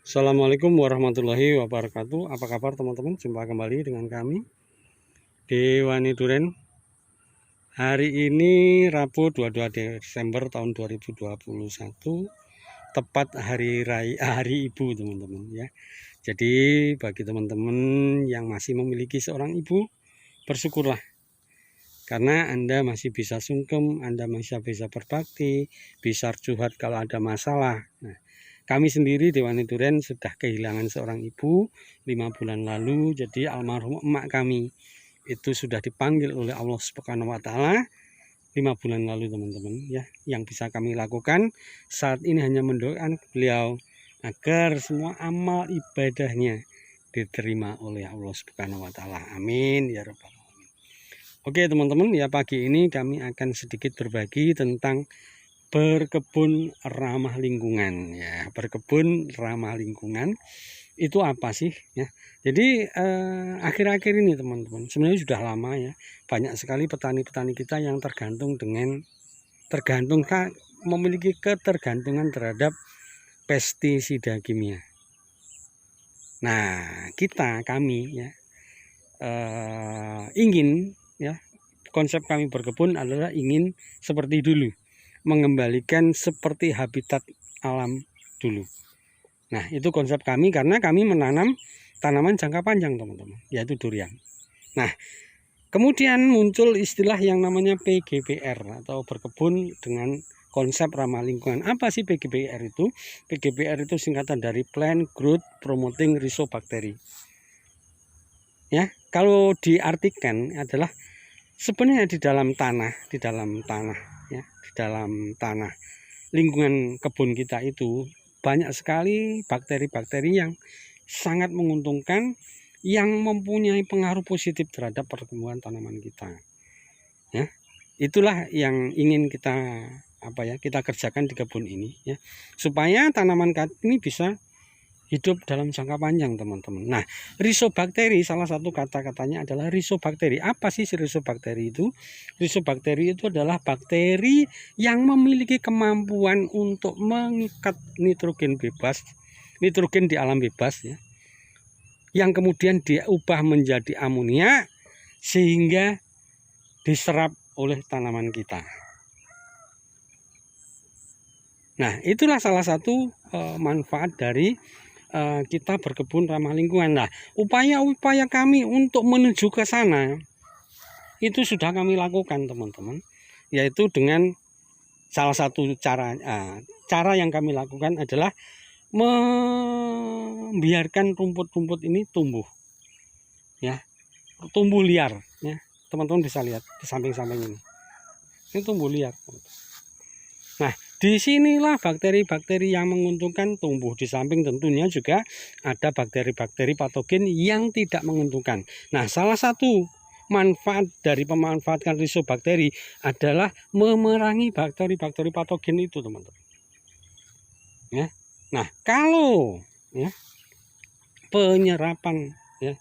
Assalamualaikum warahmatullahi wabarakatuh. Apa kabar teman-teman? Jumpa kembali dengan kami Dewani Duren. Hari ini Rabu 22 Desember tahun 2021, tepat hari Ibu teman-teman ya. Jadi bagi teman-teman yang masih memiliki seorang ibu, bersyukurlah karena Anda masih bisa sungkem, Anda masih bisa berbakti, bisa curhat kalau ada masalah. Nah, kami sendiri Dewani Duren sudah kehilangan seorang ibu 5 bulan lalu. Jadi almarhum emak kami itu sudah dipanggil oleh Allah Subhanahu wa taala 5 bulan lalu teman-teman ya. Yang bisa kami lakukan saat ini hanya mendoakan beliau agar semua amal ibadahnya diterima oleh Allah Subhanahu wa taala. Amin ya rabbal alamin. Oke teman-teman ya, pagi ini kami akan sedikit berbagi tentang berkebun ramah lingkungan ya. Berkebun ramah lingkungan itu apa sih ya? Jadi akhir-akhir ini teman-teman, sebenarnya sudah lama ya, banyak sekali petani-petani kita yang memiliki ketergantungan terhadap pestisida kimia. Nah kami ya ingin ya, konsep kami berkebun adalah ingin seperti dulu, mengembalikan seperti habitat alam dulu. Nah itu konsep kami, karena kami menanam tanaman jangka panjang teman-teman, yaitu durian. Nah kemudian muncul istilah yang namanya PGPR atau berkebun dengan konsep ramah lingkungan. Apa sih PGPR itu? PGPR itu singkatan dari Plant Growth Promoting Rhizobacter. Ya, kalau diartikan adalah sebenarnya di dalam tanah ya, di dalam tanah lingkungan kebun kita itu banyak sekali bakteri-bakteri yang sangat menguntungkan, yang mempunyai pengaruh positif terhadap pertumbuhan tanaman kita. Ya, itulah yang ingin kita kita kerjakan di kebun ini ya, supaya tanaman ini bisa hidup dalam jangka panjang teman-teman. Nah, rhizobakteri, salah satu kata-katanya adalah rhizobakteri. Apa sih rhizobakteri itu? Rhizobakteri itu adalah bakteri yang memiliki kemampuan untuk mengikat nitrogen bebas, nitrogen di alam bebas ya, yang kemudian diubah menjadi amonia sehingga diserap oleh tanaman kita. Nah, itulah salah satu manfaat dari kita berkebun ramah lingkungan. Nah, upaya-upaya kami untuk menuju ke sana itu sudah kami lakukan teman-teman, yaitu dengan salah satu cara yang kami lakukan adalah membiarkan rumput-rumput ini tumbuh ya, tumbuh liar ya. Teman-teman bisa lihat di samping-samping ini tumbuh liar. Nah, disinilah bakteri-bakteri yang menguntungkan tumbuh. Di samping tentunya juga ada bakteri-bakteri patogen yang tidak menguntungkan. Nah, salah satu manfaat dari pemanfaatan rhizobakteri adalah memerangi bakteri-bakteri patogen itu, teman-teman. Ya. Nah, kalau ya, penyerapan ya,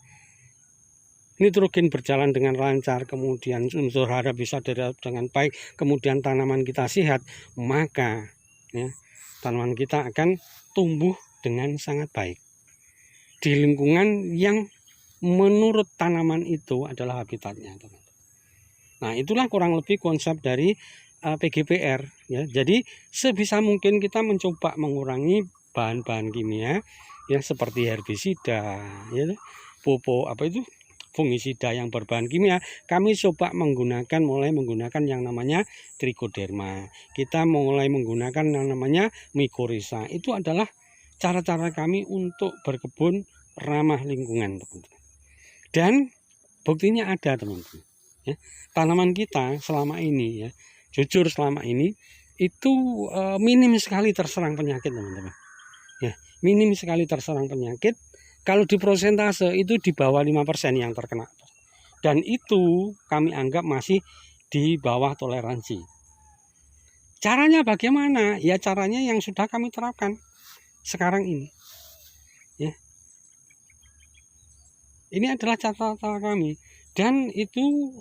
nitrogen berjalan dengan lancar, kemudian unsur hara bisa diserap dengan baik, kemudian tanaman kita sehat, maka ya, tanaman kita akan tumbuh dengan sangat baik di lingkungan yang menurut tanaman itu adalah habitatnya. Nah, itulah kurang lebih konsep dari PGPR ya. Jadi sebisa mungkin kita mencoba mengurangi bahan-bahan kimia yang seperti herbisida ya, pupuk fungisida yang berbahan kimia. Kami coba mulai menggunakan yang namanya trichoderma. Kita mulai menggunakan yang namanya mycorrhiza. Itu adalah cara-cara kami untuk berkebun ramah lingkungan, teman-teman. Dan buktinya ada, teman-teman. Ya, tanaman kita selama ini ya, jujur selama ini itu minim sekali terserang penyakit, teman-teman. Ya, minim sekali terserang penyakit. Kalau di prosentase itu di bawah 5% yang terkena. Dan itu kami anggap masih di bawah toleransi. Caranya bagaimana? Ya caranya yang sudah kami terapkan sekarang ini. Ya. Ini adalah cara-cara kami. Dan itu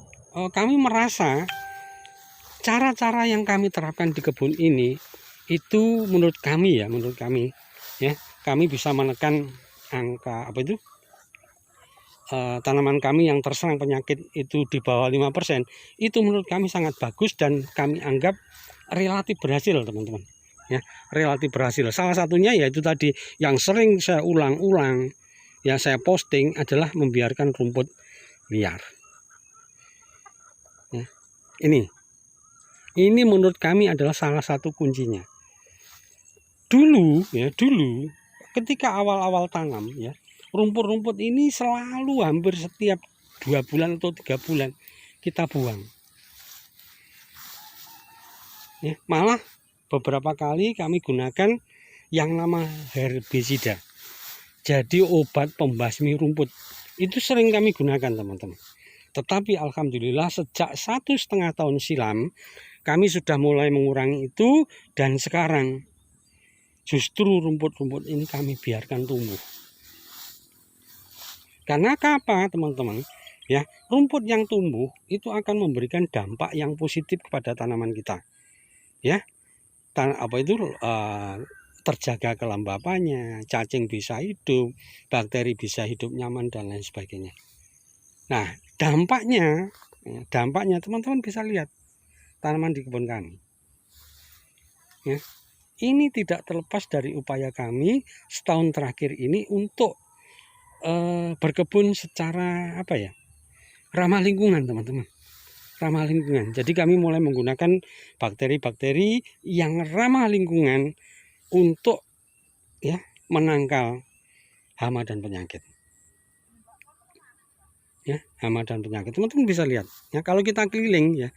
kami merasa cara-cara yang kami terapkan di kebun ini itu menurut kami ya, kami bisa menekan angka tanaman kami yang terserang penyakit itu di bawah 5%, itu menurut kami sangat bagus dan kami anggap relatif berhasil, teman-teman. Ya, relatif berhasil. Salah satunya yaitu tadi yang sering saya ulang-ulang, yang saya posting adalah membiarkan rumput liar. Ya, ini menurut kami adalah salah satu kuncinya. Dulu ketika awal-awal tanam, ya, rumput-rumput ini selalu hampir setiap 2 bulan atau 3 bulan kita buang. Ya, malah beberapa kali kami gunakan yang nama herbisida. Jadi obat pembasmi rumput itu sering kami gunakan, teman-teman. Tetapi alhamdulillah sejak 1,5 tahun silam kami sudah mulai mengurangi itu, dan sekarang justru rumput-rumput ini kami biarkan tumbuh. Karena apa, teman-teman? Ya, rumput yang tumbuh itu akan memberikan dampak yang positif kepada tanaman kita. Ya, terjaga kelembapannya, cacing bisa hidup, bakteri bisa hidup nyaman, dan lain sebagainya. Nah, dampaknya teman-teman bisa lihat tanaman di kebun kami. Ya, ini tidak terlepas dari upaya kami setahun terakhir ini untuk berkebun secara ramah lingkungan, teman-teman. Ramah lingkungan. Jadi kami mulai menggunakan bakteri-bakteri yang ramah lingkungan untuk menangkal hama dan penyakit. Ya, hama dan penyakit. Teman-teman bisa lihat. Ya, kalau kita keliling, ya,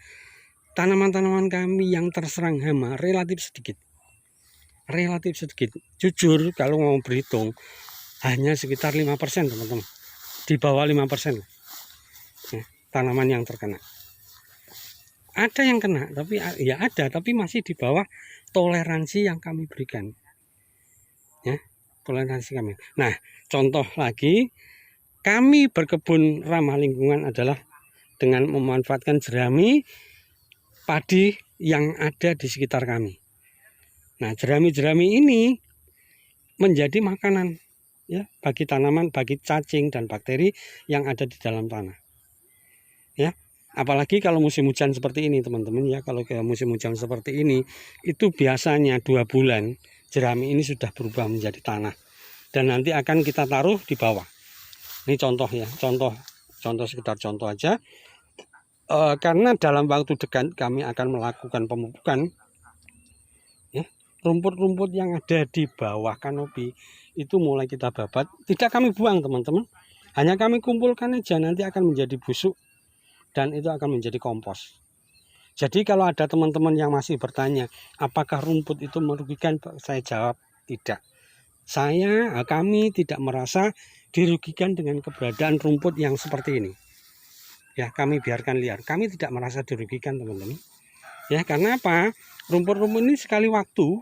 tanaman-tanaman kami yang terserang hama relatif sedikit. Jujur, kalau mau berhitung hanya sekitar 5%, teman-teman. Di bawah 5%. Ya, tanaman yang terkena. Ada yang kena, tapi masih di bawah toleransi yang kami berikan. Ya, toleransi kami. Nah, contoh lagi, kami berkebun ramah lingkungan adalah dengan memanfaatkan jerami padi yang ada di sekitar kami. Nah, jerami-jerami ini menjadi makanan, ya, bagi tanaman, bagi cacing dan bakteri yang ada di dalam tanah. Ya, apalagi kalau musim hujan seperti ini, teman-teman, ya, kalau ke musim hujan seperti ini, itu biasanya 2 bulan jerami ini sudah berubah menjadi tanah, dan nanti akan kita taruh di bawah. Ini contoh, ya, contoh sekedar contoh aja. Karena dalam waktu dekat kami akan melakukan pemupukan, ya, rumput-rumput yang ada di bawah kanopi itu mulai kita babat. Tidak kami buang, teman-teman, hanya kami kumpulkan aja, nanti akan menjadi busuk dan itu akan menjadi kompos. Jadi kalau ada teman-teman yang masih bertanya apakah rumput itu merugikan, saya jawab tidak. Kami tidak merasa dirugikan dengan keberadaan rumput yang seperti ini. Ya, kami biarkan liar. Kami tidak merasa dirugikan, teman-teman. Ya, karena apa? Rumput-rumput ini sekali waktu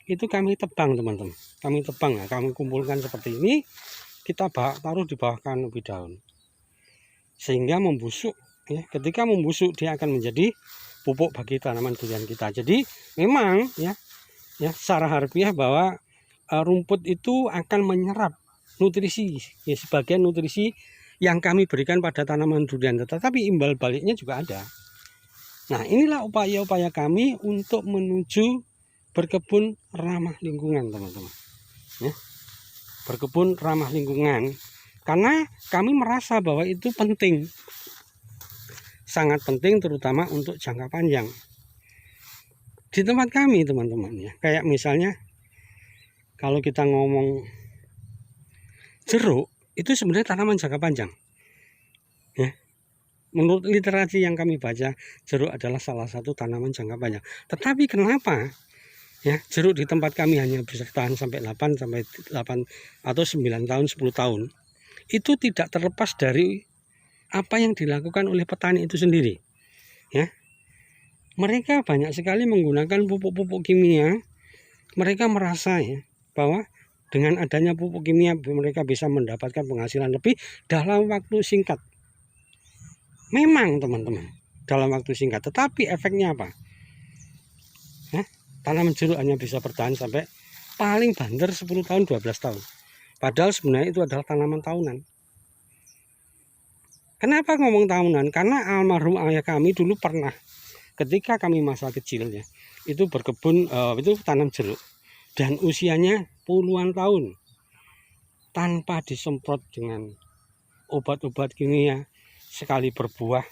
itu kami tebang, teman-teman. Kami tebang, kami kumpulkan seperti ini, kita taruh di bawah kanopi daun. Sehingga membusuk, ya. Ketika membusuk dia akan menjadi pupuk bagi tanaman durian kita. Jadi memang ya secara harfiah bahwa rumput itu akan menyerap nutrisi, ya, sebagian nutrisi yang kami berikan pada tanaman durian, tetapi imbal baliknya juga ada. Nah, inilah upaya-upaya kami untuk menuju berkebun ramah lingkungan, teman-teman. Ya, berkebun ramah lingkungan. Karena kami merasa bahwa itu penting, sangat penting, terutama untuk jangka panjang. Di tempat kami, teman-teman, ya, kayak misalnya kalau kita ngomong jeruk, itu sebenarnya tanaman jangka panjang. Ya, menurut literasi yang kami baca, jeruk adalah salah satu tanaman jangka panjang. Tetapi kenapa, ya, jeruk di tempat kami hanya bisa tahan sampai 8 atau 9 tahun, 10 tahun. Itu tidak terlepas dari apa yang dilakukan oleh petani itu sendiri. Ya, mereka banyak sekali menggunakan pupuk-pupuk kimia. Mereka merasa, ya, bahwa dengan adanya pupuk kimia mereka bisa mendapatkan penghasilan lebih dalam waktu singkat. Memang, teman-teman, dalam waktu singkat, tetapi efeknya apa? Ya, tanaman jeruk hanya bisa bertahan sampai paling banter 10 tahun 12 tahun. Padahal sebenarnya itu adalah tanaman tahunan. Kenapa ngomong tahunan? Karena almarhum ayah kami dulu pernah, ketika kami masa kecilnya, itu berkebun, itu tanam jeruk, dan usianya puluhan tahun tanpa disemprot dengan obat-obat kimia. Sekali berbuah,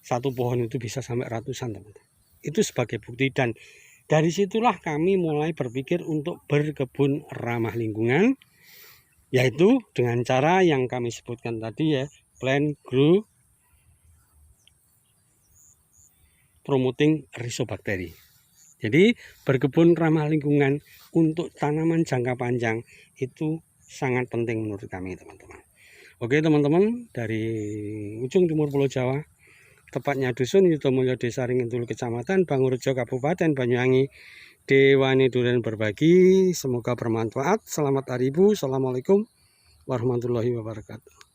satu pohon itu bisa sampai ratusan, teman-teman. Itu sebagai bukti, dan dari situlah kami mulai berpikir untuk berkebun ramah lingkungan, yaitu dengan cara yang kami sebutkan tadi ya, plant grow promoting rhizobakteri. Jadi berkebun ramah lingkungan untuk tanaman jangka panjang itu sangat penting menurut kami, teman-teman. Oke teman-teman, dari ujung timur Pulau Jawa, tepatnya Dusun Yudomulyo, Desa Ringentul, Kecamatan Bangurejo, Kabupaten Banyuwangi, Dewani Duren berbagi. Semoga bermanfaat. Selamat hari Ibu. Assalamualaikum warahmatullahi wabarakatuh.